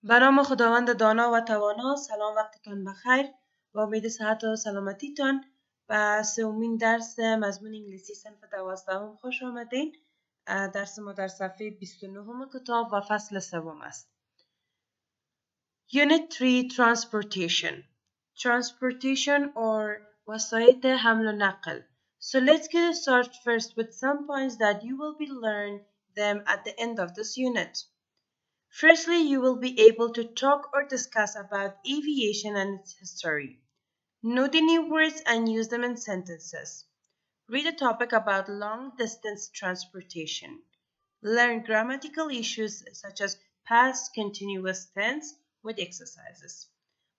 به نام خداوند دانا و توانا. سلام، وقتتان بخیر. با امید صحت و سلامتیتان به سومین درس مضمون انگلیسی صنف 12 خوش آمدین. درس ما در صفحه 29 کتاب و فصل 3 است. Unit 3 Transportation. Transportation or وسایط حمل و نقل. So let's get started first with some points that you will be learn them at the end of this unit. Firstly, you will be able to talk or discuss about aviation and its history. Know the new words and use them in sentences. Read a topic about long-distance transportation. Learn grammatical issues such as past continuous tense with exercises.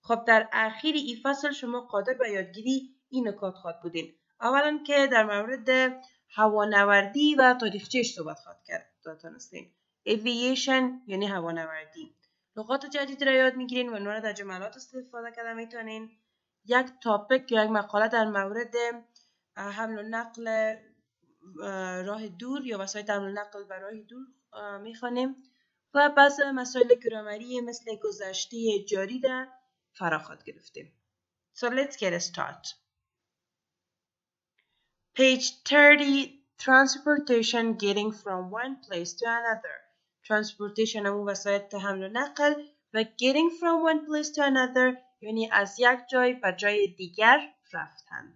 خب در اخیر این فصل شما قادر به یادگیری این نکات خواهد بودین. اولا که در مورد هوانوردی و تاریخچه‌اش صحبت خواهد کرد. دانستین. Aviation یعنی هوانوردی. لغات جدید را یاد میگیرین و اونها را در جملات استفاده کرده میتونین. یک تاپیک یا یک مقاله در مورد حمل و نقل راه دور یا وسایل حمل و نقل بر راه دور میخوانیم و بعض مسائل گرامری مثل گذشته جاری را فراخواد گرفتیم. So let's get started. Page 30. Transportation, getting from one place to another. Transportation همون وسایل حمل و نقل و getting from one place to another یعنی از یک جای به جای دیگر رفتن.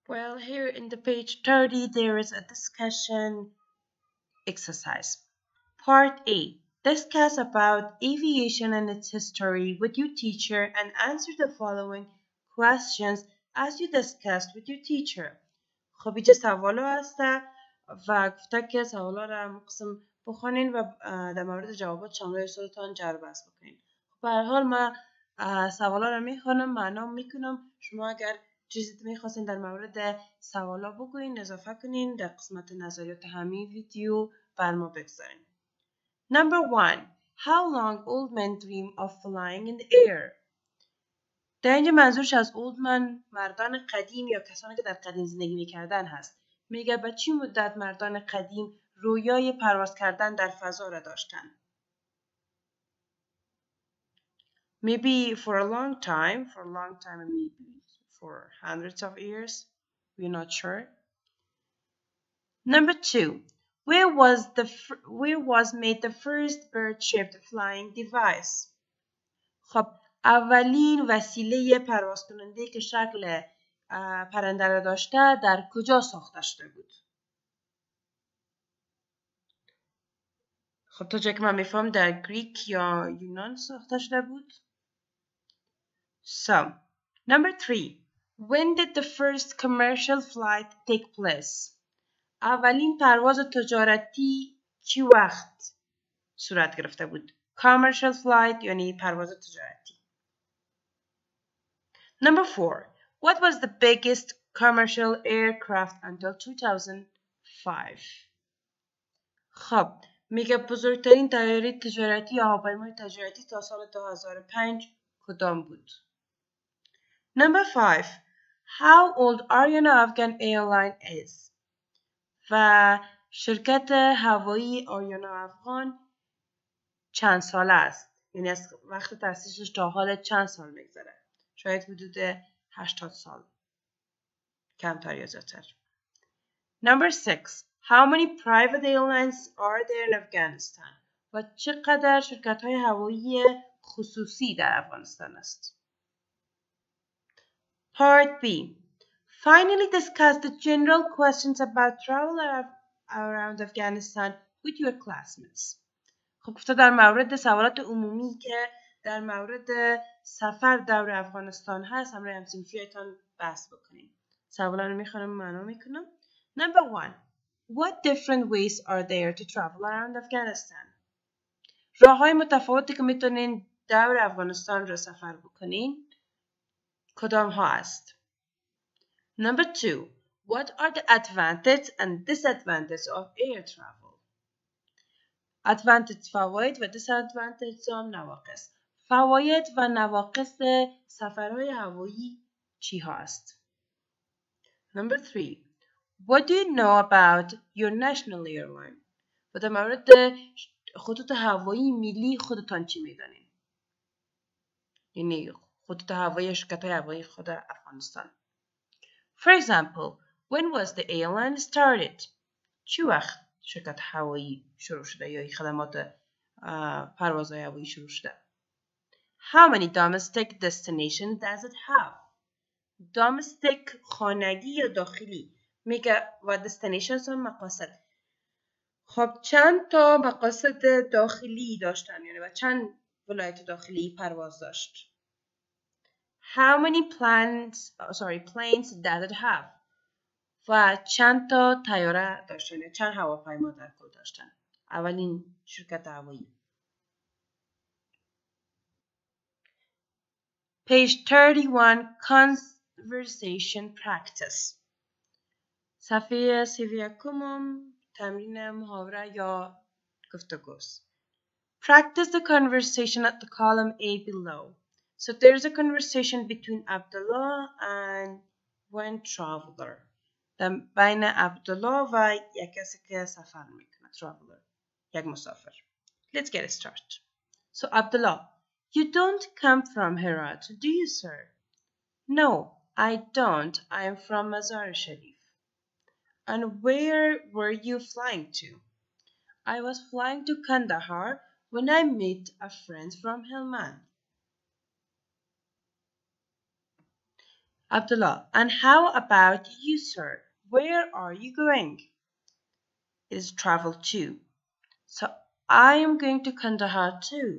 Well, here in the page 30 there is a discussion exercise. Part A. Discuss about aviation and its history with your teacher and answer the following questions as you discussed with your teacher. خب اینجا سوالا هسته و گفته که سوالا را مقسم بخونین و در مورد جوابات شامل سوالتان جر بحث بکنین. به هر حال من سوالا را میخونم، معنا میکنم. شما اگر چیزی میخواستین در مورد سوالا بگوین، اضافه کنین، در قسمت نظریات همین ویدیو بر ما بگذارین. Number 1. How long old men dream of flying in the air? در اینجا منظورش از old men مردان قدیم یا کسانی که در قدیم زندگی میکردن هست. میگه به چی مدت مردان قدیم رویای پرواز کردن در فضا را داشتن؟ Maybe for a long time, and maybe for hundreds of years. We're not sure. Number 2. Where was made the first bird-shaped flying device? خب اولین وسیله پرواز کننده که شکل پرنده را داشته در کجا ساخته شده بود؟ خب تا جایی که من میفهم در گریک یا یونان ساخته شده بود. So, number 3. When did the first commercial flight take place? اولین پرواز تجارتی چی وقت صورت گرفته بود؟ Commercial flight یعنی پرواز تجارتی. Number 4. What was the biggest commercial aircraft until 2005? خب میگه بزرگترین طیاره تجارتی یا هواپیمای تجارتی تا سال 2005 کدام بود؟ Number 5. How old Ariana Afghan Airline is? و شرکت هوایی آریانا افغان چند ساله است؟ یعنی از وقت تأسیسش تا حال چند سال میگذره؟ شاید حدود 80 سال. کمتر یا زیادتر. Number 6. How many private airlines are there in Afghanistan? و چقدر شرکت های هوایی خصوصی در افغانستان است؟ Part B. Finally discuss the general questions about travel around Afghanistan with your classmates. خب گفته در مورد سوالات عمومی که در مورد سفر دور افغانستان هست همراه همسنفیتان بحث بکنیم. سوالا رو میخونم و معنا میکنم. Number 1. What different ways are there to travel around Afghanistan? راههای متفاوتی که میتونین دور افغانستان رو سفر بکنین کدام ها است؟ Number 2. What are the advantages and disadvantages of air travel? Advantage فواید و disadvantage هم نواقص. فواید و نواقص سفرهای هوایی چی هست؟ Number 3. What do you know about your national airline? و در مورد خطوط هوایی ملی خودتان چی میدانین؟ یعنی خطوط هوایی شرکت های هوایی خود افغانستان. For example, when was the airline started? چی وقت شرکت هوایی شروع شده یا خدمات پروازهای هوایی شروع شده؟ How many domestic destinations does it have? Domestic خانگی یا داخلی میگه و destinations هم مقاصد. خب چند تا مقاصد داخلی داشتن یعنی و چند ولایت داخلی پرواز داشت؟ How many planes does it have? و چند تا طیاره داشتن یا چند هواپیما در کل داشتن؟ اولین شرکت هوایی. Page 31 Conversation Practice. صفحه 31 تمرین محاوره یا گفتگوست. Practice the conversation at the column A below. So there's a conversation between Abdullah and one traveler. بین عبدالله و یک کسی که سفر میکنه. Traveler. یک مسافر. Let's get started. So Abdullah, you don't come from Herat, do you, sir? No, I don't. I am from Mazar Sharif. And where were you flying to? I was flying to Kandahar when I met a friend from Helmand. Abdullah, and how about you, sir? Where are you going? It is travel too. So I am going to Kandahar too.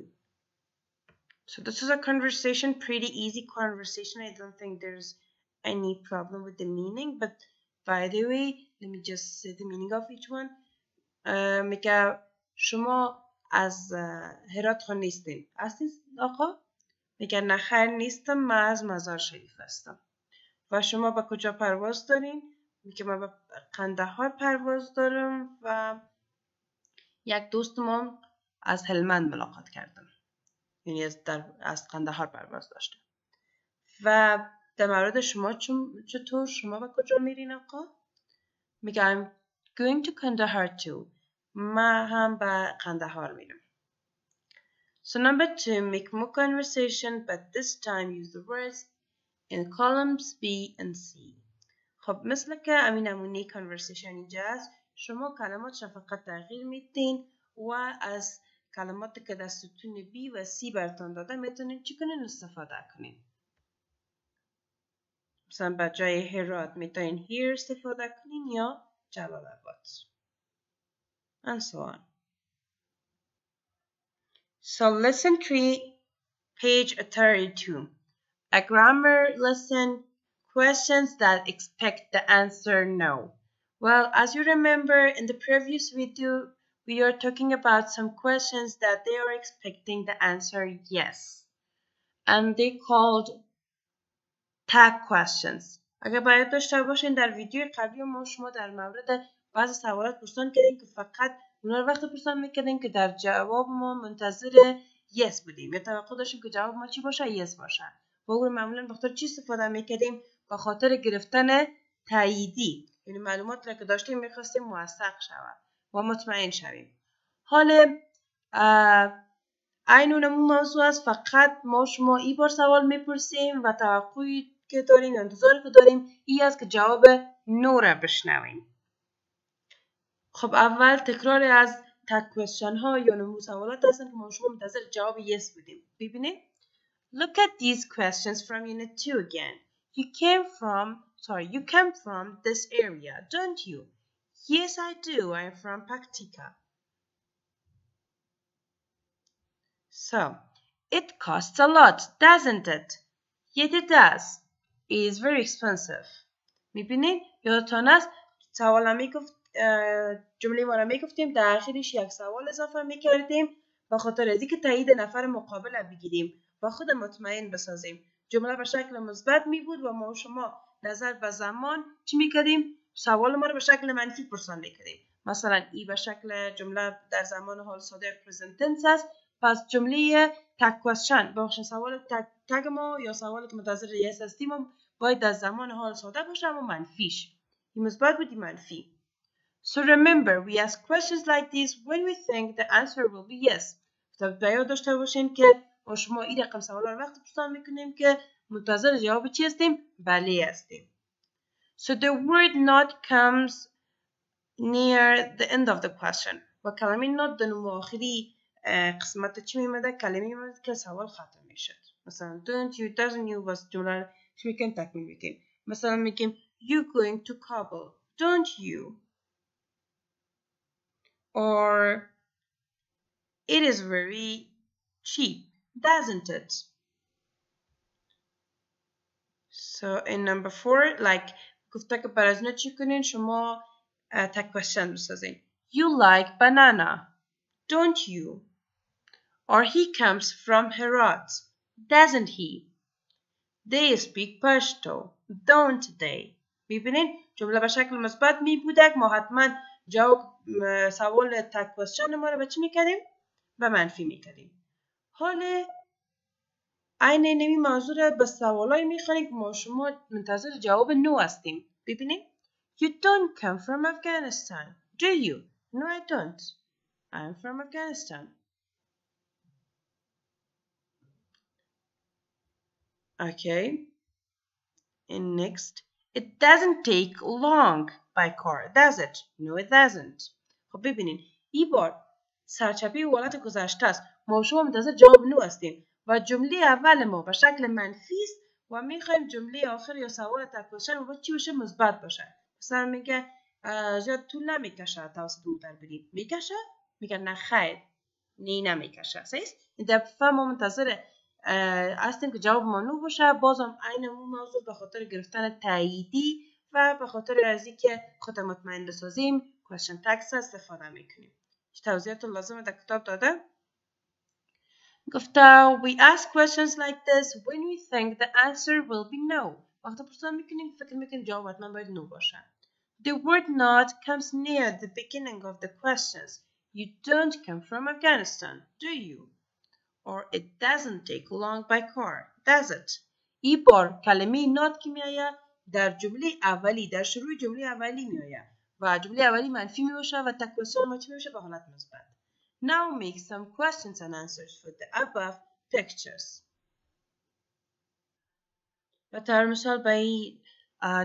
So this is a conversation, pretty easy conversation. I don't think there's any problem with the meaning. But by the way, let me just say the meaning of each one. میگه شما از هرات خان نیستین. هستین آقا؟ میگه نه خیر نیستم، من از مزار شریف هستم. و شما به کجا پرواز دارین؟ میگه من به قندهار پرواز دارم و یک دوستم از هلمند ملاقات کردم. یعنی از قندهار پرواز داشته. و در مورد شما چطور شما به کجا میرین آقا؟ میگه I'm going to Kandahar too. من هم به قندهار میرم. So number 2, make more conversation but this time use the words in columns B and C. خب مثل که همین نمونه conversation اینجا است، شما کلمات را فقط تغییر میدین و از کلماتی که در ستون B و C براتون داده میتونین چی کنین استفاده کنین. مثلا به جای هرات میتونین here استفاده کنین یا جلال آباد. And so on. So lesson 3, page 32. A grammar lesson, questions that expect the answer no. Well, as you remember in the previous video, we are talking about some questions that they are expecting the answer yes. And they called tag questions. اگر باید داشته باشین در ویدیو قبلی ما شما در مورد بعضی سوالات پرسان کردیم که فقط اونا رو وقت پرسان میکردیم که در جواب ما منتظر yes بودیم یا توقع داشتیم که جواب ما چی باشه؟ yes باشه. و اون معمولا بخاطر چی استفاده میکردیم؟ به خاطر گرفتن تاییدی، یعنی معلومات را که داشتیم میخواستیم موثق شود و مطمئن شویم. حالا این موضوع است، فقط ما شما این بار سوال میپرسیم و توقعی که داریم، انتظاری که داریم این است که جواب نو را بشنویم. خب اول تکراری از تگ کوئسچن ها یا نمو سوالات هستن که ما شما منتظر جواب yes بودیم. ببینید. Look at these questions from Unit 2 again. You came from this area, don't you? Yes, I do. I'm from Paktika. So, it costs a lot, doesn't it? Yet it does. It is very expensive. میبینید؟ یادتان است سوال میگفت جمله ما را میگفتیم در آخرش یک سوال اضافه میکردیم به خاطر از اینکه تایید نفر مقابل بگیریم و خود مطمئن بسازیم. جمله به شکل مثبت می بود و ما شما نظر به زمان چی میکردیم؟ سوال ما را به شکل منفی پرسان میکردیم. مثلا ای به شکل جمله در زمان حال ساده present tense است. پس جمله تگ کوئسچن بخش سوال تگ ما یا سوالی که منتظر yes هستیم باید در زمان حال ساده باشه اما منفیش. این مثبت بود این منفی. So remember, we ask questions like this when we think the answer will be yes. تا یاد داشته باشین که با شما این رقم سوالا رو وقتی پرسان میکنیم که منتظر جواب چی هستیم؟ بله هستیم. So the word not comes near the end of the question. و کلمه not در آخری قسمت چی میمده؟ کلمه میمده که سوال ختم میشد. مثلا don't you, doesn't you was جمله چی میکنیم تکمیل میکنیم. مثلا میگیم you going to Kabul, don't you? Or it is very cheap, doesn't it? So in number 4, like گفته که برای از اینا چی کنین شما تک question بسازین. You like banana, don't you? Or he comes from Herat, doesn't he? They speak Pashto, don't they? میبینین جمله به شکل مثبت می بوده ما حتما جواب سوال تک question ما رو به چی میکردیم؟ به منفی میکردیم. حالا عین نمی موضوع به سوالای میخوانیم که ما شما منتظر جواب نو هستیم. ببینیم You don't come from Afghanistan, do you? No, I don't. I'm from Afghanistan. Okay. And next, it doesn't take long by car, does it? No, it doesn't. خب ببینین این بار سرچپی حالت گذشته است. ما شما منتظر جواب نو هستیم و جمله اول ما به شکل منفی است و میخوایم جمله آخر یا سوال تکوشن و چی باشه مثبت باشه. مثلا میگه زیاد طول نمیکشه توسط اون در بریم. میکشه؟ میگه نه خیر. نمیکشه. صحیح؟ این دفعه ما منتظر هستیم که جواب ما نو باشه. بازم عین اون موضوع به خاطر گرفتن تاییدی و به خاطر از اینکه خود مطمئن بسازیم question tags استفاده میکنیم. توضیحات لازم در کتاب داده. گفته we ask questions like this when we think the answer will be no. وقتی پرسان میکنیم فکر میکنیم جواب حتما باید نو باشه. The word not comes near the beginning of the questions. You don't come from Afghanistan, do you? Or it doesn't take long by car, does it? این بار کلمه not که میآید در جمله اولی در شروع جمله اولی میآید و جمله اولی منفی میباشه و تک question ما چی میشه به حالت مثبت. Now make some questions and answers for the above pictures. و طور مثال به این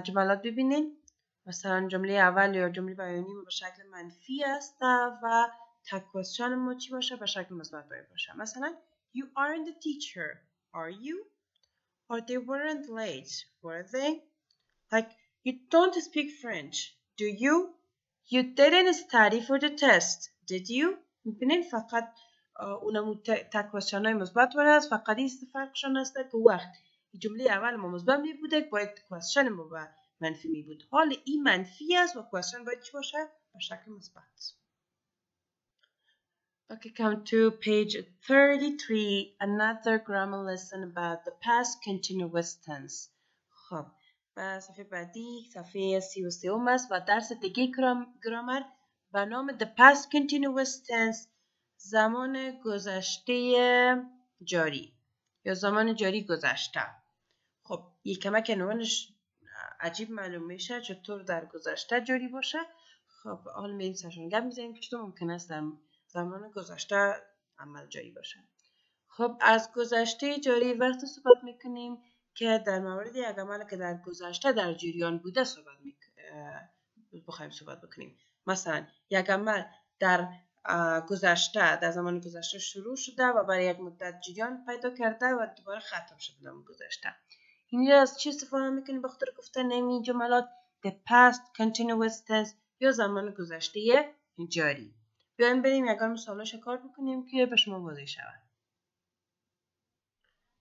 جملات ببینید. مثلا جمله اول یا جمله بیانی به شکل منفی است و تک question ما چی باشه به شکل مثبت باشه. مثلا You aren't the teacher, are you? Or they weren't late, were they? Like, you don't speak French, do you? You didn't study for the test, did you? میبینین فقط اونمو تک question های مثبت است. فقط این فرقشان است که وقت جمله اول ما مثبت می بوده باید question ما به منفی می بود. حال این منفی است و question باید چی باشه؟ به شکل مثبت. Okay, come to page 33, another grammar lesson about the past continuous tense. خب، و صفحه بعدی صفحه 33 است و درس دیگه گرامر به نام The past continuous tense زمان گذشته جاری یا زمان جاری گذشته. خب، یک کمک عنوانش عجیب معلوم میشه چطور در گذشته جاری باشه. خب، حالا میریم سرشون گپ میزنیم که چطور ممکن است در زمان گذشته عمل جاری باشه. خب از گذشته جاری وقتی صحبت میکنیم که در مورد یک عمل که در گذشته در جریان بوده بخوایم صحبت بکنیم. مثلا یک عمل در گذشته در زمان گذشته شروع شده و برای یک مدت جریان پیدا کرده و دوباره ختم شده در گذشته. این از چی استفاده میکنیم بخاطر گفتن این جملات the past continuous tense یا زمان گذشته جاری. بیایم بریم یک مثالش کار بکنیم که به شما واضح شود.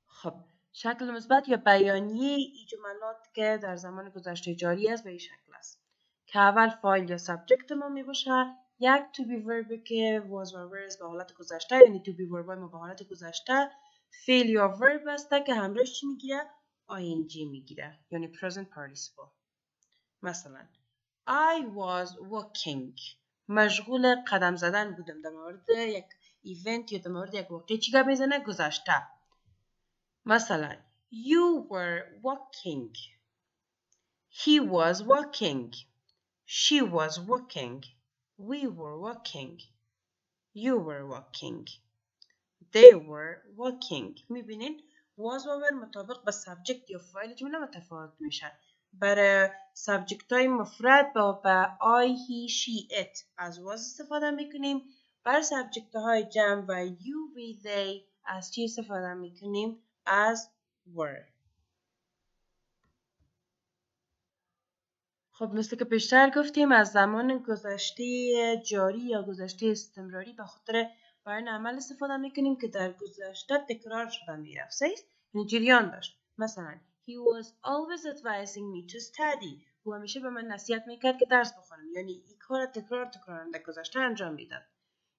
خب شکل مثبت یا بیانیه این جملات که در زمان گذشته جاری است به این شکل است که اول فاعل یا سابجکت ما می باشه. یک to be verb که was و were به حالت گذشته یعنی to be verb ما به حالت گذشته. فعل یا verb است که همراهش چی میگیره؟ ing میگیره یعنی present participle. مثلا I was walking مشغول قدم زدن بودم در مورد یک ایونت یا در مورد یک واقعه چی گپ میزنه؟ گذشته. مثلا You were walking. He was walking. She was walking. We were walking. You were walking. They were walking. میبینین was و were مطابق با subject یا فاعل جمله متفاوت میشن. برای سابجکت های مفرد با I, he, she, it از was استفاده میکنیم. برای سابجکت های جمع و you, we, they از چی استفاده میکنیم؟ از were. خب مثل که پیشتر گفتیم از زمان گذشته جاری یا گذشته استمراری به خاطر برای عمل استفاده میکنیم که در گذشته تکرار شده میرفت. صحیح؟ یعنی جریان داشت. مثلا he was always advising me to study. او همیشه به من نصیحت میکرد که درس بخونم. یعنی این کار تکرار در گذشته انجام میداد.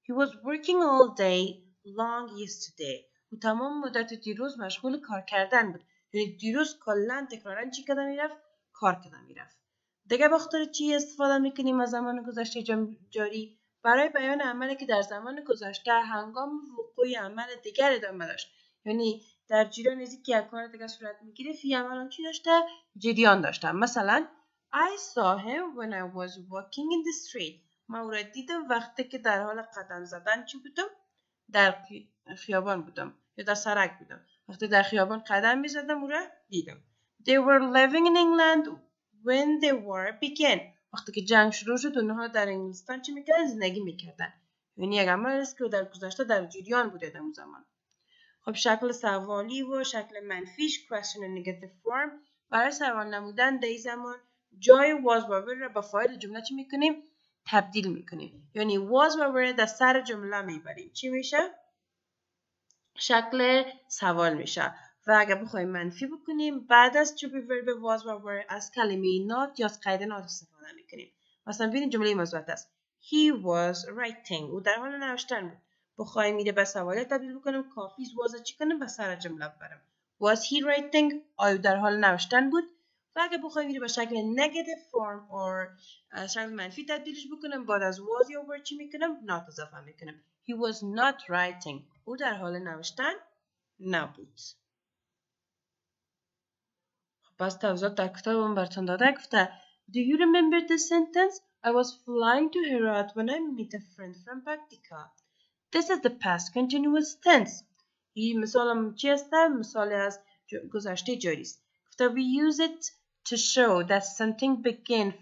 He was working all day long yesterday. او تمام مدت دیروز مشغول کار کردن بود. یعنی دیروز کلا تکرارا چی کردن میرفت؟ کار کردن میرفت. دیگه به خاطر چی استفاده میکنیم از زمان گذشته جاری؟ برای بیان عملی که در زمان گذشته هنگام وقوع عمل دیگر ادامه داشت. یعنی در جریان از اینکه یک کار دیگه صورت میگیره فی عمل چی داشته؟ جریان داشته. مثلا I saw him when I was walking in the street. من او را دیدم وقتی که در حال قدم زدن چی بودم؟ در خیابان بودم یا در سرک بودم. وقتی در خیابان قدم میزدم او را دیدم. They were living in England when the war began. وقتی که جنگ شروع شد اونها در انگلستان چی میکردن؟ زندگی میکردن. یعنی یک عمل است که در گذشته در جریان بوده در اون زمان. خب شکل سوالی و شکل منفیش question and negative form. برای سوال نمودن در زمان جای was و were را با فاعل جمله چی میکنیم؟ تبدیل میکنیم. یعنی was و were در سر جمله میبریم. چی میشه؟ شکل سوال میشه. و اگر بخوایم منفی بکنیم بعد از to be verb was و were از کلمه not یا از قید not استفاده میکنیم. مثلا ببینید جمله مثبت است. He was writing. او در حال نوشتن بود. بخوایم میره به سوالیت تبدیل بکنم کافی was چی کنم به سر جمله ببرم. Was he writing؟ آیا در حال نوشتن بود؟ و اگر بخوایم میره به شکل negative form or شکل منفی تبدیلش بکنم بعد از was یا were چی میکنم؟ not اضافه میکنم. He was not writing. او در حال نوشتن نبود. پس توضیحات در کتابم براتون داده گفته Do you remember the sentence? I was flying to Herat when I met a friend from Paktika. This is the past continuous tense. این مثالم چی است؟ مثال از گذشته جاری است. گفته We use it to show that something began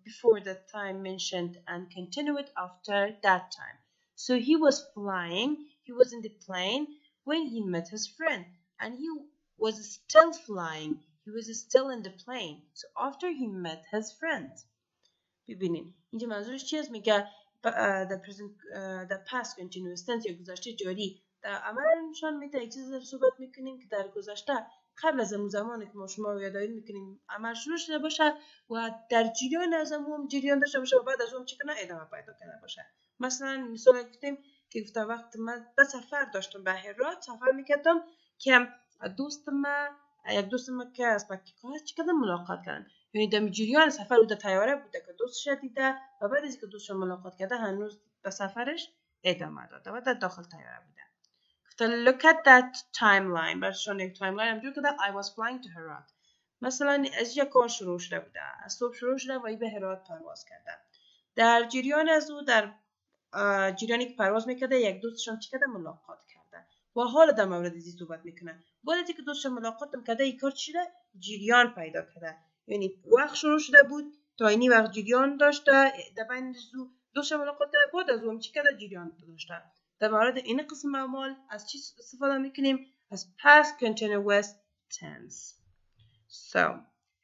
before the time mentioned and continued after that time. So he was flying, he was in the plane when he met his friend and he was still flying. He was still in the plane. So after he met his friend. ببینین اینجا منظورش چی است؟ میگه the past continuous tense یا گذشته جاری در عمل نشان میده. یک چیزی صحبت میکنیم که در گذشته قبل از اون زمانی که ما شما یادآوری میکنیم عمل شروع شده باشه و در جریان از اون جریان داشته باشه و بعد از اون چی کنه ادامه پیدا کرده باشه. مثلا مثال گفتیم که گفته وقت من به سفر داشتم به هرات سفر میکردم که یک دوست ما که از پکتیکا هست چی کردم ملاقات کردم. یعنی در جریان سفر او در طیاره بوده که دوستش دیده و بعد از اینکه دوستش ملاقات کرده هنوز به سفرش ادامه داده و در داخل طیاره بوده. گفته look at that timeline. برشان یک تایملاین همجور که I was flying to Herat. مثلا از یک کار شروع شده بوده. از صبح شروع شده و ای به هرات پرواز کرده. در جریان از او در جریانی که پرواز میکرده یک دوستشان چی کرده ملاقات کرده و حالا در مورد این صحبت میکنه. بعد از اینکه دوستش ملاقات کرده این کار چی شده؟ جریان پیدا کرده. یعنی وقت شروع شده بود تا اینی وقت جریان داشته در بین دوستش ملاقات کرده بعد از اون چی کرده جریان داشته. در مورد این قسم اعمال از چی استفاده میکنیم؟ از past continuous tense. So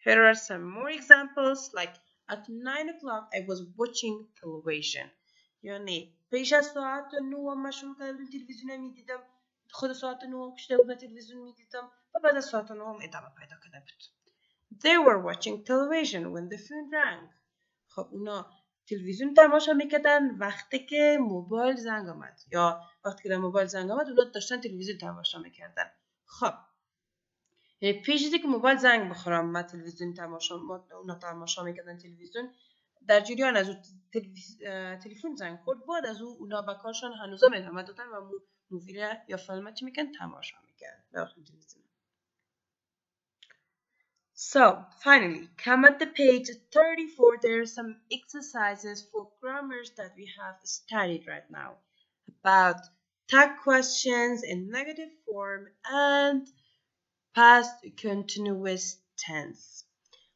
here are some more examples like at 9 o'clock I was watching television. یعنی پیش از ساعت 9 من شروع کردم تلویزیون میدیدم. خود ساعت 9 کشته بود تلویزیون میدیدم و بعد از ساعت 9 ادامه پیدا کرده بود. They were watching television when the phone rang. خب اونا تلویزیون تماشا میکردن وقتی که موبایل زنگ آمد یا وقتی که موبایل زنگ آمد اونا داشتن تلویزیون تماشا میکردن. خب یعنی پیش از اینکه موبایل زنگ بخورم ما تلویزیون تماشا میکردن تلویزیون در جریان از تلفن زنگ خورد بعد از اونا با کارشان هنوزم ادامه دادن و مووی یا فیلم چی میکنن تماشا میکنن داخل تلویزیون. So, finally, come at the page 34. There are some exercises for grammars that we have studied right now about tag questions in negative form and past continuous tense.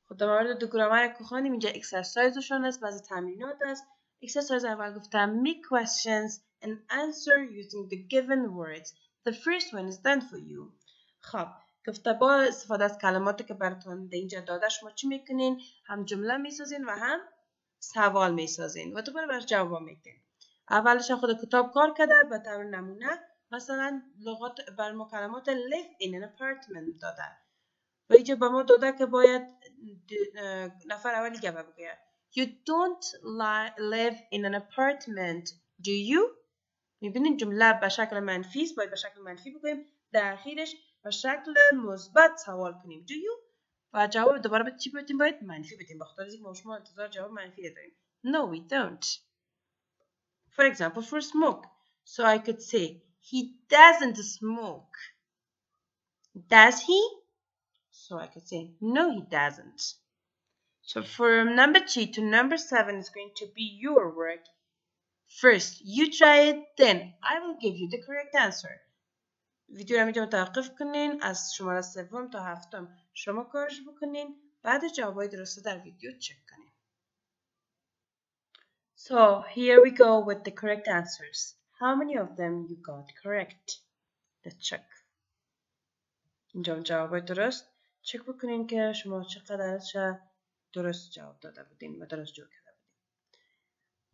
خب در مورد دو گرامر که خوانیم اینجا اکسرسایزشون است، بعضی تمرینات است. اکسرسایز اول گفتم make questions and answer using the given words. The first one is done for you. خب گفته با استفاده از کلماتی که براتون در اینجا داده شما چی میکنین؟ هم جمله میسازین و هم سوال میسازین و دوباره برش جواب میدین. اولش خود کتاب کار کرده به طور نمونه مثلا لغات بر ما کلمات live in an apartment داده و اینجا به ما داده که باید نفر اولی جواب بگه. You don't live in an apartment, do you? میبینید جمله به شکل منفی است، باید به شکل منفی بگوییم، در اخیرش به شکل مثبت سوال کنیم do you و جواب دوباره به چی بدیم؟ باید منفی بدیم، بخاطر اینکه ما شما انتظار جواب منفی داریم. No, we don't. For example, for smoke, so I could say he doesn't smoke. Does he? So I could say no, he doesn't. So from number 2 to number 7 is going to be your work. First, you try it, then I will give you the correct answer. ویدیو رو اینجا متوقف کنین، از شماره 3 تا 7 شما کارش بکنین، بعد جوابای درست در ویدیو چک کنین. So here we go with the correct answers. How many of them you got correct? Let's check. اینجا جوابای درست چک بکنین که شما چقدرش درست جواب داده بودین و درست جور کرده بودین.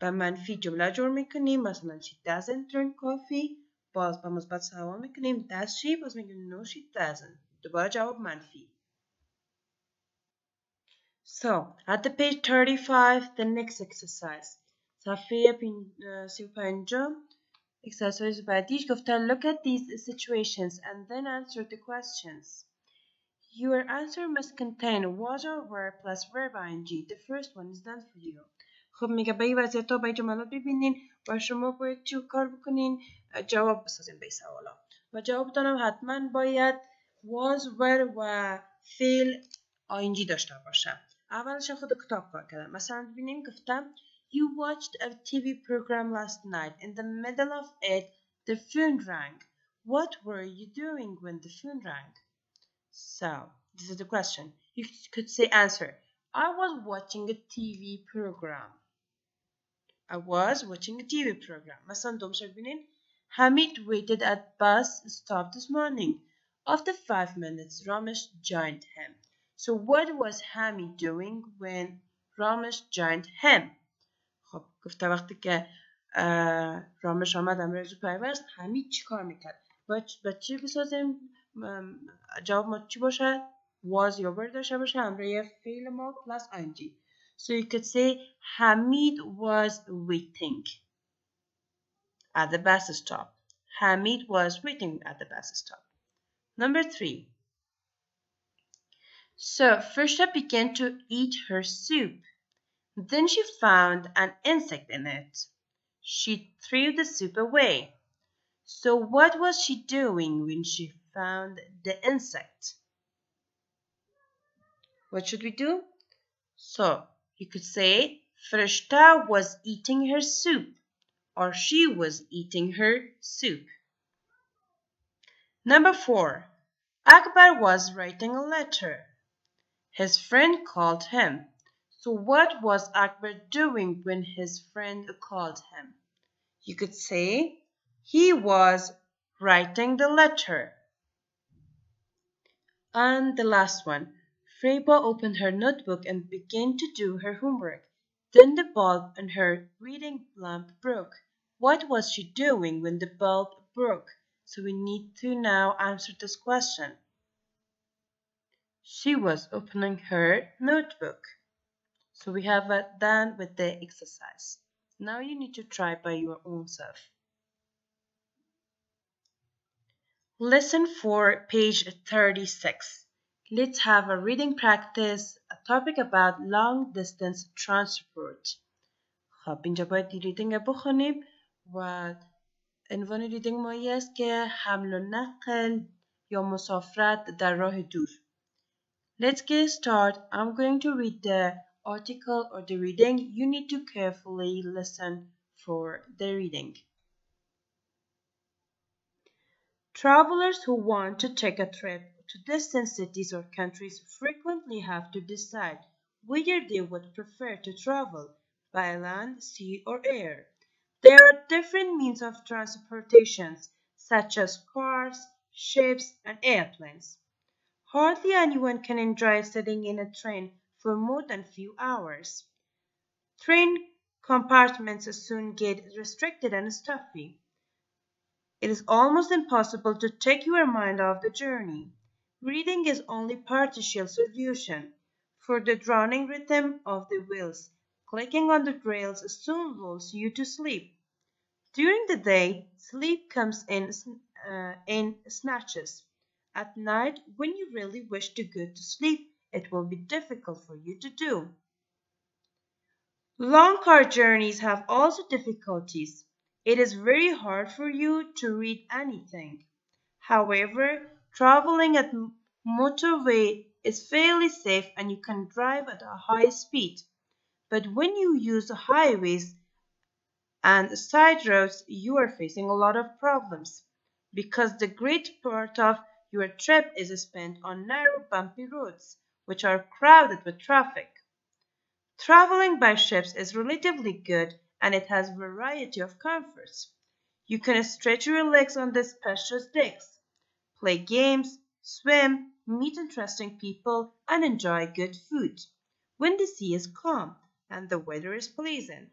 با منفی جمله جور میکنیم، مثلا she doesn't drink coffee. باز با مثبت سوال میکنیم does she؟ باز میگیم no she doesn't. دوباره جواب منفی. So at the page 35 the next exercise. صفحه 35 exercise بعدیش گفته look at these situations and then answer the questions. Your answer must contain was or were plus verb ing. The first one is done for you. خب میگه به این وضعیت ها به این جملات ببینین و شما باید چی کار بکنین؟ جواب بسازین به سوالا و جواب دارم حتما باید was, were و فعل ing داشته باشه. اولش خود کتاب کار کردم. مثلا ببینیم گفتم You watched a TV program last night. In the middle of it, the phone rang. What were you doing when the phone rang? So, this is the question. You could say answer. I was watching a TV program. I was watching a TV program. مثلا دومش ببینین. Hamid waited at bus stop this morning. After 5 minutes, Ramesh joined him. So what was Hamid doing when Ramesh joined him? خب گفته وقتی که رامش آمد امروز پیوست حمید چی کار میکرد؟ باید چی بسازیم؟ جواب ما چی باشه؟ was یا were داشته باشه همراه فعل ما plus ing. So you could say Hamid was waiting at the bus stop. Hamid was waiting at the bus stop. Number 3. So Firsha began to eat her soup. Then she found an insect in it. She threw the soup away. So what was she doing when she found the insect? What should we do? So you could say Frishta was eating her soup or she was eating her soup. Number 4. Akbar was writing a letter. His friend called him. So what was Akbar doing when his friend called him? You could say he was writing the letter. And the last one. Freba opened her notebook and began to do her homework. Then the bulb in her reading lamp broke. What was she doing when the bulb broke? So we need to now answer this question. She was opening her notebook. So we have done with the exercise. Now you need to try by your own self. Lesson 4, page 36. Let's have a reading practice, a topic about long distance transport. خب اینجا باید ریدینگ بخونیم و عنوان ریدینگ ما است که حمل و نقل یا مسافرت در راه دور. Let's get started. I'm going to read the article or the reading. You need to carefully listen for the reading. Travelers who want to take a trip to distant cities or countries frequently have to decide whether they would prefer to travel by land, sea, or air. There are different means of transportation, such as cars, ships, and airplanes. Hardly anyone can enjoy sitting in a train for more than a few hours. Train compartments soon get restricted and stuffy. It is almost impossible to take your mind off the journey. Reading is only partial solution. For the droning rhythm of the wheels, clicking on the rails soon lulls you to sleep. During the day, sleep comes in snatches. At night, when you really wish to go to sleep, it will be difficult for you to do. Long car journeys have also difficulties. It is very hard for you to read anything. However, traveling at motorway is fairly safe and you can drive at a high speed. But when you use highways and side roads, you are facing a lot of problems because the great part of your trip is spent on narrow, bumpy roads, which are crowded with traffic. Traveling by ships is relatively good and it has a variety of comforts. You can stretch your legs on the spacious decks, play games, swim, meet interesting people, and enjoy good food when the sea is calm and the weather is pleasant.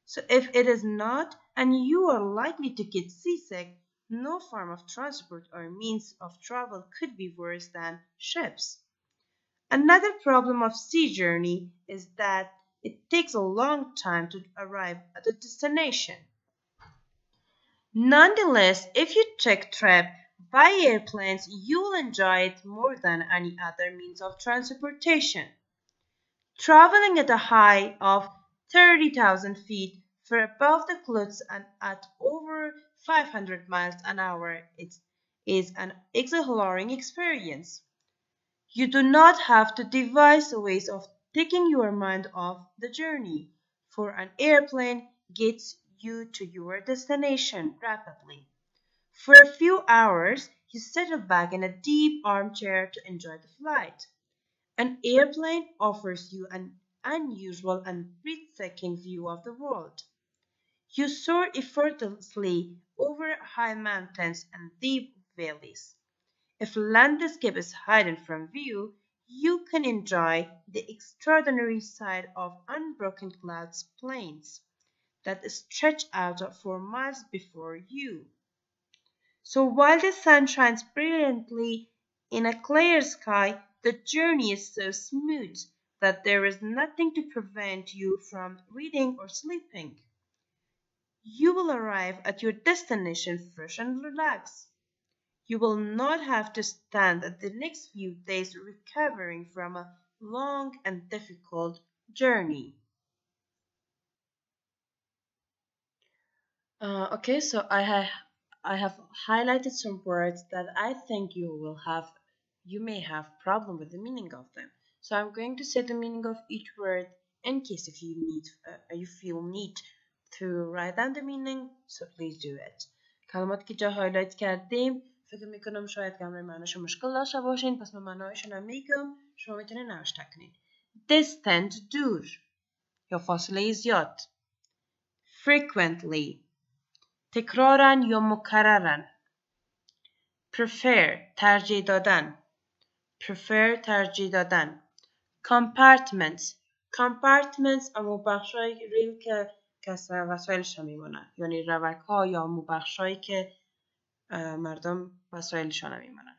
So if it is not and you are likely to get seasick, no form of transport or means of travel could be worse than ships. Another problem of sea journey is that it takes a long time to arrive at a destination. Nonetheless, if you take trip by airplanes, you will enjoy it more than any other means of transportation. Traveling at a height of 30,000 feet for above the clouds and at over 500 miles an hour is an exhilarating experience. You do not have to devise ways of taking your mind off the journey, for an airplane gets you to your destination rapidly. For a few hours, you settle back in a deep armchair to enjoy the flight. An airplane offers you an unusual and breathtaking view of the world. You soar effortlessly over high mountains and deep valleys. If landscape is hidden from view, you can enjoy the extraordinary sight of unbroken clouds plains that stretch out for miles before you. So while the sun shines brilliantly in a clear sky, the journey is so smooth that there is nothing to prevent you from reading or sleeping. You will arrive at your destination fresh and relaxed. You will not have to stand the next few days recovering from a long and difficult journey. Okay, so I have highlighted some words that I think you may have problem with the meaning of them. So I'm going to say the meaning of each word in case if you feel need to write down the meaning, so please do it. کلماتی که جا هایلایت کردیم فکر میکنم شاید کمره معناش مشکل داشته باشین، پس من معنایشون هم میگم، شما میتونین نوشته کنین. distant دور یا فاصله زیاد. frequently تکرارن یا مکررن. prefer ترجیح دادن. ترجیح دادن. compartments اما بخشای ریل که وسایلش هم میمونن، یعنی روک ها یا اما بخشایی که مردم وسایلشان هم میمونن.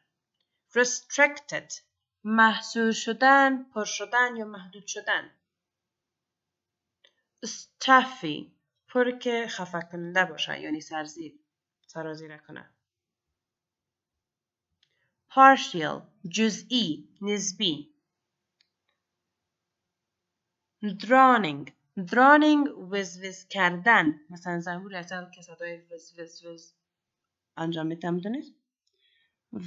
restricted محصور شدن، پر شدن یا محدود شدن. stuffy پر که خفه کننده باشه، یعنی سرازیر کنه. partial جزئی، نسبی. drowning وزوز کردن، مثلا زنبور ازل که صدای وز انجام میده میدونید.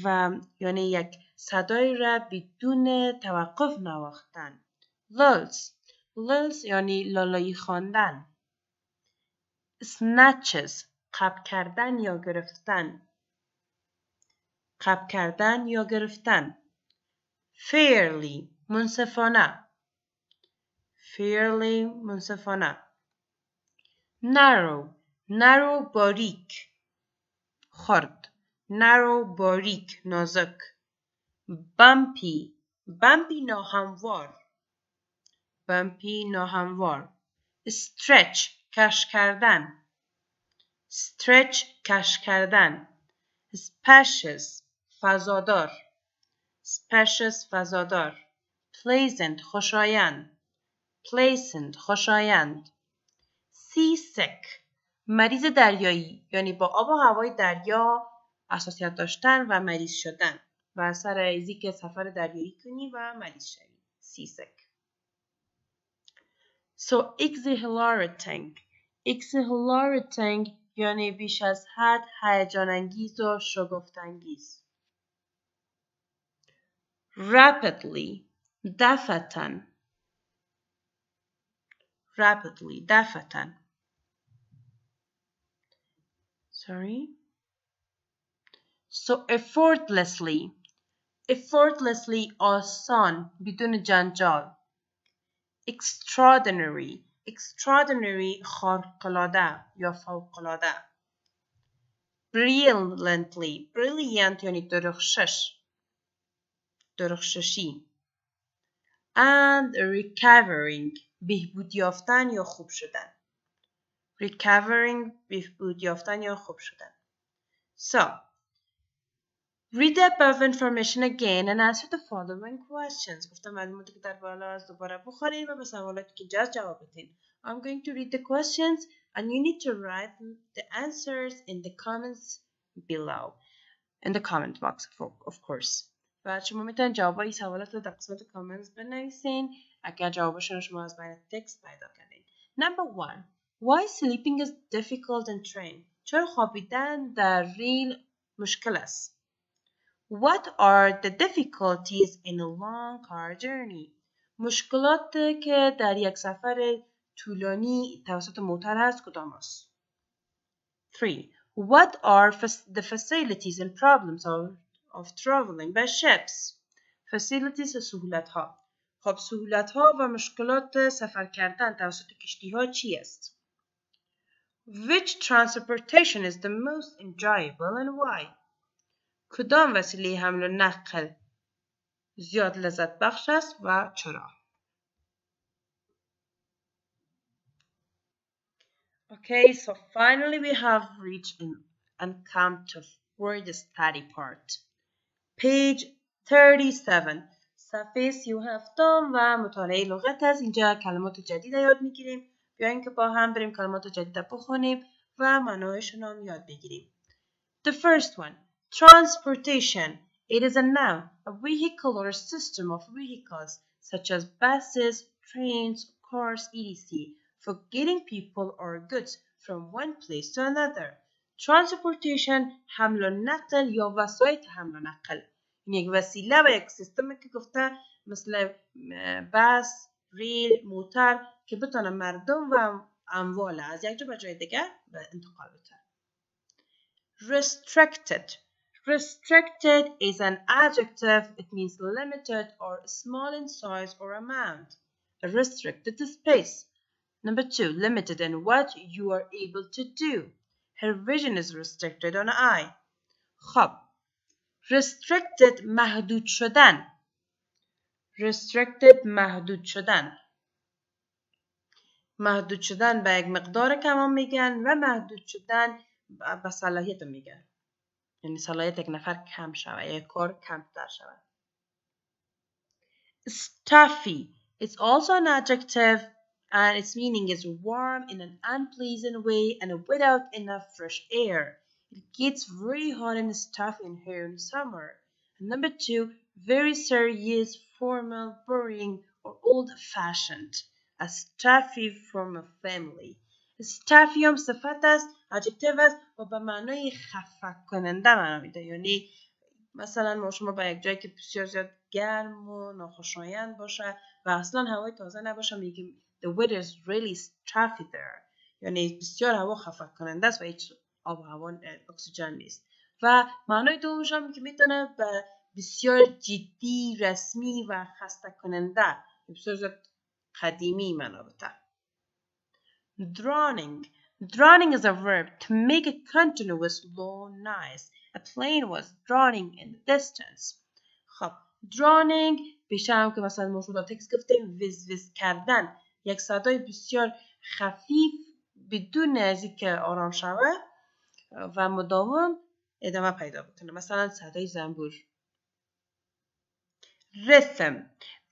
و یعنی یک صدایی را بدون توقف نواختن. lulls یعنی لالایی خواندن. snatches قبض کردن یا گرفتن. قبض کردن یا گرفتن. fairly منصفانه. fairly منصفانه. narrow باریک. خرد. narrow باریک نازک. bumpy ناهموار. bumpy ناهموار. stretch کش کردن. stretch کش کردن. spacious فضادار. spacious فضادار. pleasant خوشایند. pleasant خوشایند. seasick مریض دریایی یعنی با آب و هوای دریا حساسیت داشتن و مریض شدن و اثر ریزی که سفر دریایی کنی و مریض شوی. seasick. So exhilarating یعنی بیش از حد هیجان انگیز و شگفت انگیز. rapidly دفعتاً. So effortlessly آسان بدون جنجال. extraordinary خارق‌العاده یا فوق‌العاده. brilliant یعنی درخششی. and recovering بهبود یافتن یا خوب شدن. بهبود یافتن یا خوب شدن. So read the above information again and answer the following questions. گفتم معلوماتی که در بالا از دوباره بخونید و به سوالاتی که جاست جواب بدین. I'm going to read the questions and you need to write the answers in the comments below. In the comment box of course. و شما میتونید جوابای سوالات رو در قسمت کامنت بنویسین اگر جوابشون شما از بین تکست پیدا کردین. Number 1. Why sleeping is difficult in train? چرا خوابیدن در ریل مشکل است؟ What are the difficulties in a long car journey? مشکلات که در یک سفر طولانی توسط موتور هست کدام است؟ 3. What are the facilities and problems of traveling by ships? Facilities سهولت ها. خب سهولت ها و مشکلات سفر کردن توسط کشتی ها چی است؟ Which transportation is the most enjoyable and why? کدام وسیله حمل و نقل زیاد لذت بخش است و چرا؟ Okay, so finally we have reached and come to word study part. Page 37. صفحه 37 و مطالعه لغت است. اینجا کلمات جدید یاد میگیریم. بیاین که با هم بریم کلمات جدید بخونیم و معنایشون هم یاد بگیریم. The first one, transportation. It is a noun, a vehicle or a system of vehicles such as buses, trains, cars, etc. for getting people or goods from one place to another. Transportation حمل و نقل یا وسایل حمل و نقل. این یک وسیله و یک سیستمی که گفته مثل بس، ریل، موتر که بتونه مردم و اموال از یک جا به جای دیگر انتقال بده. Restricted is an adjective. It means limited or small in size or amount. A restricted space. Number 2, limited in what you are able to do. Her vision is restricted on eye. خب restricted محدود شدن. محدود شدن به یک مقدار کمان میگن و محدود شدن به صلاحیت میگن. یعنی صلاحیت یک نفر کم شود، یک کار کمتر شود. Stuffy. It's also an adjective and its meaning is warm in an unpleasant way and without enough fresh air. It gets very hot and stuffy in here in summer. And number 2, very serious, formal, boring, or old-fashioned. A stuffy from a family. Stuffy هم صفت است، adjective است و به معنای خفه کننده معنا میده. یعنی مثلا ما شما با یک جایی که بسیار زیاد گرم و ناخوشایند باشه و اصلا هوای تازه نباشه میگیم the weather is really stuffy there، یعنی بسیار هوا خفه کننده است و هیچ آب و هوا اکسیژن نیست. و معنای دومش هم که میتونه به بسیار جدی، رسمی و خسته کننده، بسیار زیاد قدیمی معنا بده. Drowning. Drowning is a verb to make a continuous low noise. A plane was drowning in the distance. خب drowning بیشتر هم که مثلا موضوع تکس گفتیم ویز ویز کردن، یک صدای بسیار خفیف بدون از اینکه آرام شوه و مداوم ادامه پیدا بکنه، مثلا صدای زنبور. Rhythm.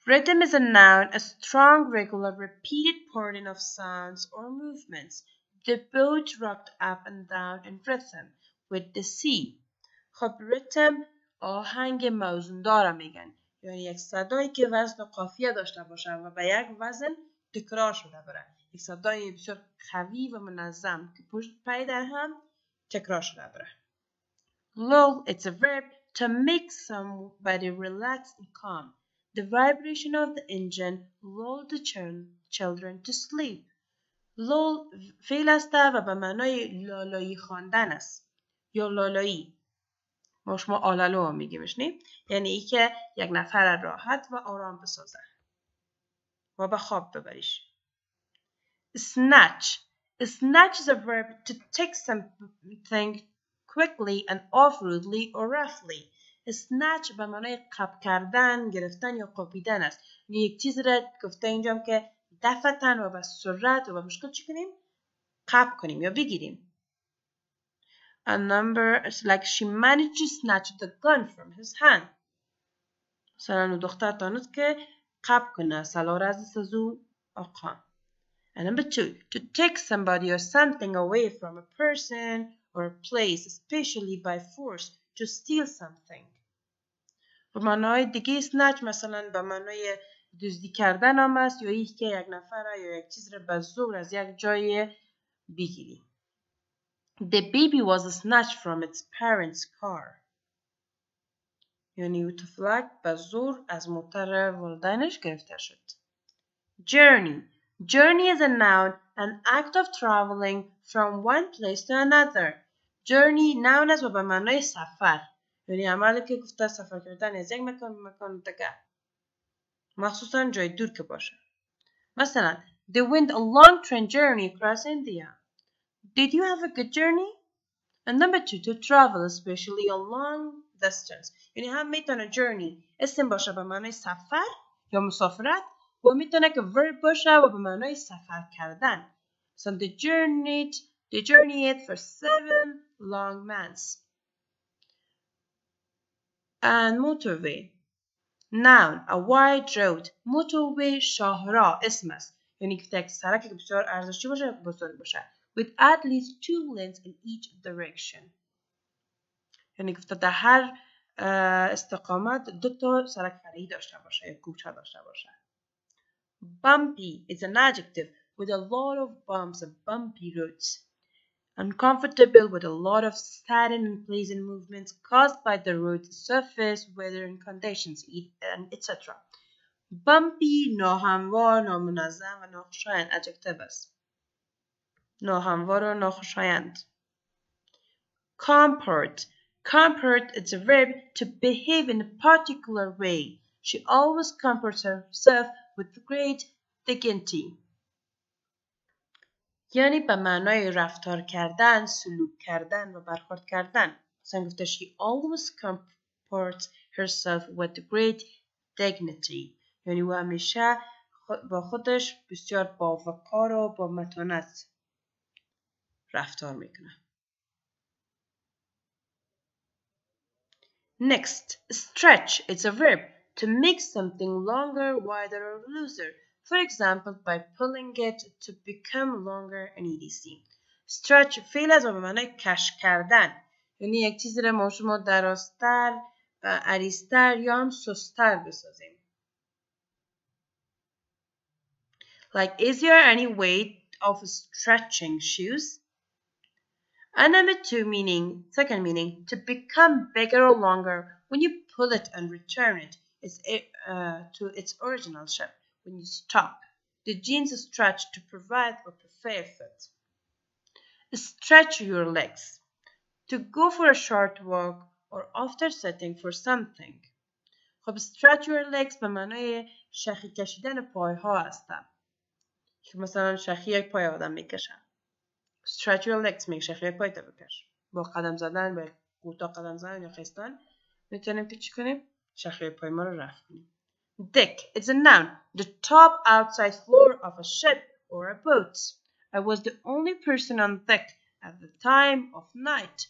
Rhythm is a noun, a strong, regular, repeated pattern of sounds or movements. The boat rocked up and down in rhythm with the sea. خب rhythm آهنگ موزوندار میگن، یعنی یک صدایی که وزن و قافیه داشته باشه و به یک وزن تکرار شده بره، یک صدای بسیار قوی و منظم که پشت پای در هم تکرار شده بره. Lull, it's a verb to make somebody relax and calm. The vibration of the engine lulled the children to sleep. Lull فعل است و به معنای لالایی خواندن است یا لالایی. ما شما آلالو میگیمش نیم، یعنی ای که یک نفر راحت و آرام بسازه و به خواب ببریش. Snatch. Snatch is a verb to take something quickly and off rudely or roughly. Snatch به معنای قاب کردن، گرفتن یا قاپیدن است. یک چیز را گفته اینجام که دفعتن و به سرعت و به مشکل چی کنیم؟ قاب کنیم یا بگیریم. A number like she managed to snatch the gun from his hand. مثلا دختر تانست که قاب کنه سلاح را از سزو آقا. And number 2, to take somebody or something away from a person or a place, especially by force, to steal something. به معنای دیگه snatch مثلا به معنای دزدی کردن هم است یا ای که یک نفر یا یک چیز را به زور از یک جای بگیری. The baby was snatched from its parents' car. یعنی طفلک به زور از موتر والدینش گرفته شد. Journey. Journey is a noun, an act of traveling from one place to another. Journey noun است و به معنای سفر، یعنی عملی که گفته سفر کردن از یک مکان به مکان دیگر، مخصوصا جای دور که باشه. مثلا they went a long train journey across India. Did you have a good journey? And number 2, to travel, especially a long distance. یعنی هم میتونه journey اسم باشه به معنای سفر یا مسافرت و میتونه که verb باشه و به معنای سفر کردن. So they journeyed for 7 long months. And motorway. Noun, a wide road. Motorway شاهراه اسم است. یعنی که یک سرک که بسیار ارزشی باشه بزرگ باشه. With at least 2 lanes in each direction. یعنی گفته در هر استقامت 2 تا سرک فرعی داشته باشه یا کوچه داشته باشه. Bumpy is an adjective with a lot of bumps and bumpy roads. Uncomfortable with a lot of sudden and unpleasant movements caused by the road's surface, weather and conditions, etc. Bumpy ناهموار، نامنظم و ناخوشایند adjective است. ناهموار و ناخوشایند. Comport. Comport is a verb to behave in a particular way. She always comports herself with great dignity. یعنی به معنای رفتار کردن، سلوک کردن و برخورد کردن. مثلا گفته she always comports herself with great dignity. یعنی او همیشه با خودش بسیار باوقار و با متانت رفتار میکنه. Next, stretch. It's a verb to make something longer, wider, or looser. For example, by pulling it to become longer and etc. Stretch فعل است و به معنای کش کردن، یعنی یک چیزی را ما شما درازتر، عریضتر یا هم سست‌تر بسازیم. Like, is there any way of stretching shoes? And number 2 meaning, second meaning, to become bigger or longer When you pull it and return it to its original shape. When you stop, the jeans stretch to provide a preferred fit. Stretch your legs. To go for a short walk or after sitting for something. خب stretch your legs به معنای شخی کشیدن پایها هستن که مثلا شخی یک پای آدم میکشن. stretch your legs میگه شخی یک پای تا بکش. با قدم زدن با کوتاه قدم زدن یا خستان میتونیم که چی کنیم؟ شخی پای ما رو رفع کنیم. Deck is a noun, the top outside floor of a ship or a boat. I was the only person on deck at the time of night.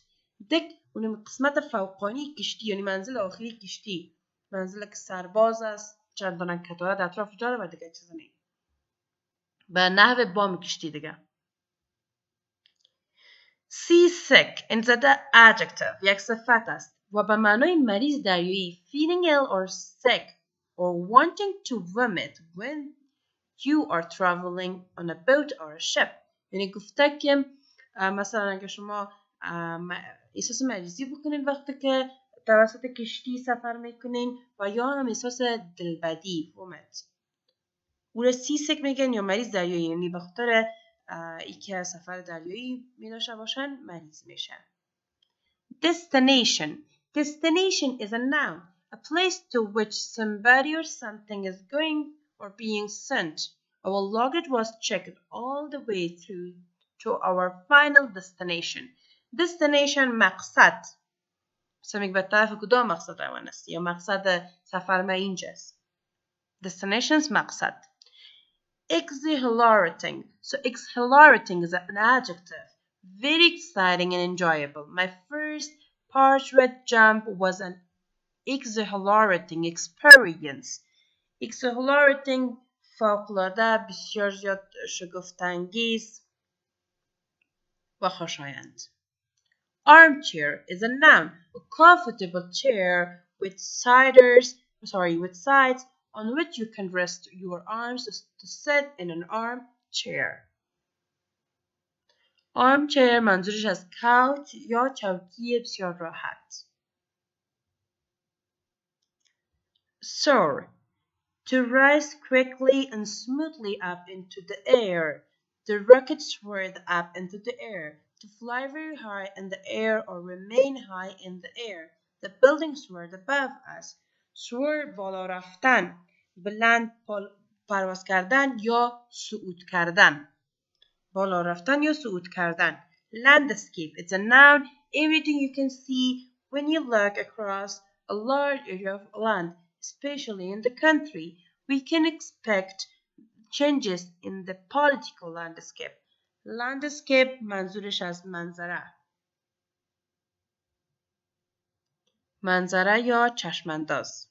Deck اون قسمت فوقانی کشتی یعنی منزل آخری کشتی. منزل که سرباز است چندان کتاره در اطراف جا و دیگه چیز نیم. به نحو بام کشتی دیگه. Seasick in the adjective یک صفت است و به معنای مریض دریایی feeling ill or sick or wanting to vomit when you are traveling on a boat or a ship. یعنی گفته که مثلا اگه شما احساس مریضی بکنین وقتی که توسط کشتی سفر میکنین و یا هم احساس دلبدی vomit. او را seasick میگن یا مریض دریایی یعنی به خاطر ای که سفر دریایی می داشته باشن مریض میشن. Destination. Destination is a noun, a place to which somebody or something is going or being sent. Our luggage was checked all the way through to our final destination. Destination مقصد. سمیک به طرف کدام مقصد روان است یا مقصد سفر ما اینجاست. Destinations مقصد. Exhilarating. So exhilarating is an adjective. Very exciting and enjoyable. My first parachute jump was an exhilarating experience. Exhilarating فوق‌العاده بسیار زیاد شگفت‌انگیز و خوشایند. Armchair is a noun. A comfortable chair with sides on which you can rest your arms to sit in an armchair. Armchair منظورش از couch یا چوکی بسیار راحت. Soar. To rise quickly and smoothly up into the air. The rocket soared up into the air. To fly very high in the air or remain high in the air. The building soared above us. Soar بالا رفتن. بلند پرواز کردن یا صعود کردن. بالا رفتن یا صعود کردن. Landscape. It's a noun. Everything you can see when you look across a large area of land, especially in the country. We can expect changes in the political landscape. Landscape منظورش از منظره. منظره یا چشمانداز.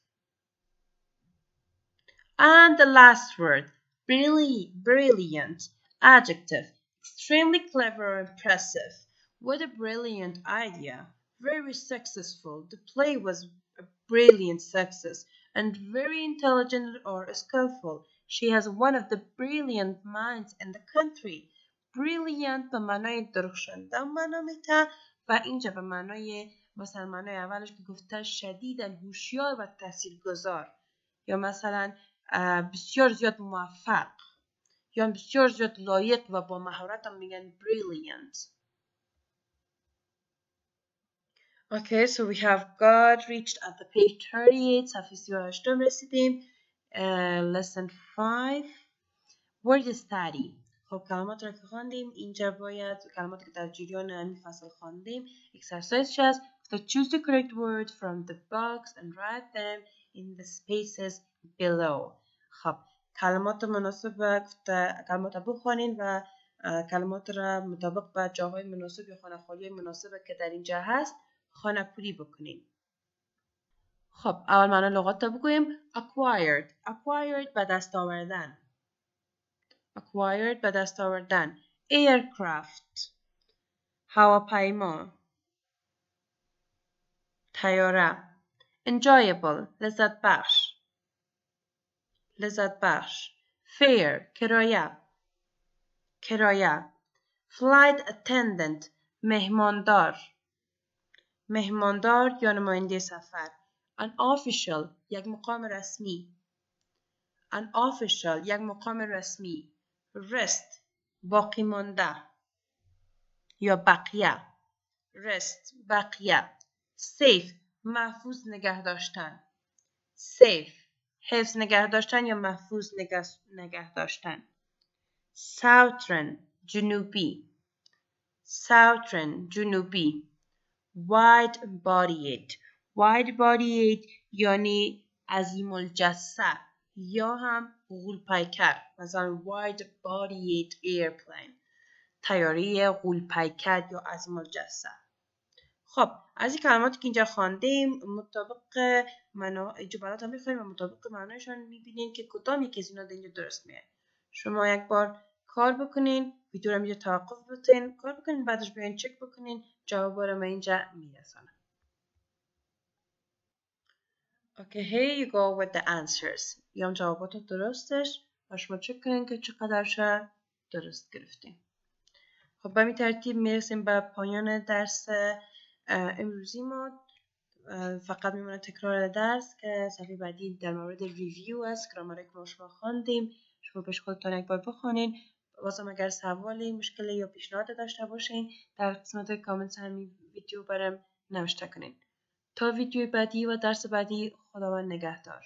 And the last word, brilliant, adjective, extremely clever or impressive. What a brilliant idea. Very successful. The play was a brilliant success and very intelligent or skillful. She has one of the brilliant minds in the country. Brilliant به معنای درخشنده معنا میده و اینجا به معنای مثلا معنای اولش که گفته شدیداً هوشیار و تاثیرگذار یا مثلا بسیار زیاد موفق یا بسیار زیاد لایق و با مهارت هم میگن brilliant. Okay, so we have reached at the page 38 صفحه 38 رسیدیم. Lesson 5 Word study. خب کلمات را که خواندیم اینجا باید کلماتی که در جریان این فصل خواندیم exercise هست. So choose the correct word from the box and write them in the spaces below. خب کلمات مناسب کلمات بخوانید و کلمات را مطابق با جاهای مناسب یا خانه خالی مناسب که در اینجا هست خانه پوری بکنید. خب اول معنی لغات را بگوییم. acquired به دست آوردن. acquired به دست آوردن. aircraft هواپیما. طیاره. enjoyable لذت بخش. fare کرایه. flight attendant مهماندار یا نماینده سفر. an official یک مقام رسمی an official یک مقام رسمی rest باقی مانده یا بقیه rest بقیه safe محفوظ نگه داشتن safe حفظ نگه داشتن یا محفوظ نگه داشتن southern جنوبی southern جنوبی wide bodied یعنی عظیم الجثه یا هم غول‌پیکر مثلا wide bodied airplane طیاره غول‌پیکر یا عظیم الجثه خب از این کلماتی که اینجا خواندیم مطابق جملات هم می‌خونیم و مطابق معنایشان می‌بینین که کدام یکی از اینا اینجا درست میاد شما یک بار کار بکنین ویدیو رو اینجا توقف بکنین کار بکنین بعدش بیاین چک بکنین جوابا رو من اینجا میرسانم Okay, here you go with the answers. بیام جوابات درستش و شما چک کنین که چقدرش درست گرفتین. خب به این ترتیب میرسیم به پایان درس امروزی ما. فقط میمونه تکرار درس که صفحه بعدی در مورد ریویو است. گرامر که ما شما خواندیم. شما پیش خودتان یک بار بخونین. بازم اگر سوالی، مشکلی یا پیشنهاد داشته باشین در قسمت کامنت همین ویدیو برام نوشته کنین. تا ویدیو بعدی و درس بعدی خداوند نگهدار.